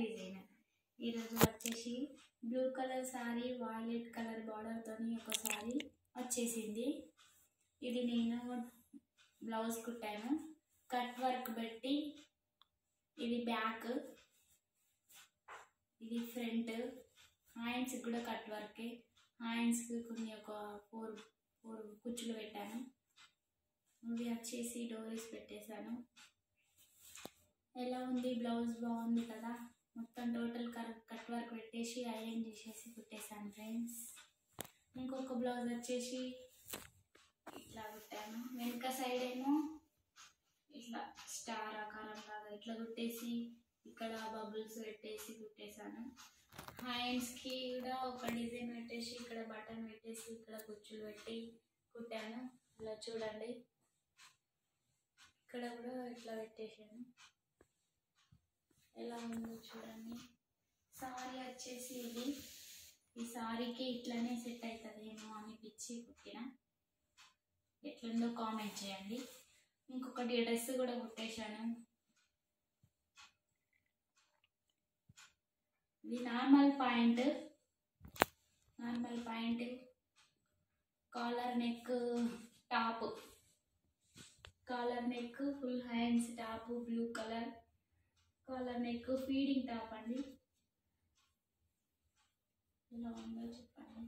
Design. ఈరోజు వచ్చేసి blue colour sari violet colour బార్డర్తో ఒక శారీ వచ్చేసింది. ఇది నేను బ్లౌజ్ కుట్టాను, కట్ వర్క్ పెట్టి. ఇది బ్యాక్, ఇది ఫ్రంట్. హ్యాండ్స్ కూడా కట్ వర్కే. హ్యాండ్స్కి కొన్ని ఒక ఫోర్ కుచ్చులు పెట్టాను. ఇవి వచ్చేసి డోరీస్ పెట్టేశాను. ఎలా ఉంది బ్లౌజ్? బాగుంది కదా. మొత్తం టోటల్ కట్ వర్క్ పెట్టేసి ఐరన్ చేసేసి కుట్టేశాను ఫ్రెండ్స్. ఇంకొక బ్లౌజ్ వచ్చేసి ఇట్లా కుట్టాను. వెనుక సైడ్ ఏమో ఇట్లా స్టార్ ఆకారం లాగా ఇట్లా కుట్టేసి ఇక్కడ బబుల్స్ పెట్టేసి కుట్టేశాను. హ్యాండ్స్కి కూడా ఒక డిజైన్ పెట్టేసి ఇక్కడ బటన్ పెట్టేసి ఇక్కడ కుచ్చులు పెట్టి కుట్టాను. ఇలా చూడండి, ఇక్కడ కూడా ఇట్లా పెట్టేసాను. ఎలా ఉందో చూడండి. సారీ వచ్చేసి ఇది. ఈ సారీకి ఇట్లానే సెట్ అవుతుందేమో అనిపించి కుట్టిన. ఎట్లుందో కామెంట్ చేయండి. ఇంకొకటి డ్రెస్ కూడా కుట్టేశాను. ఇది normal point, collar neck top, collar neck full hands top, blue colour collar neck feeding top అండి. ఎలా ఉందో చెప్పండి.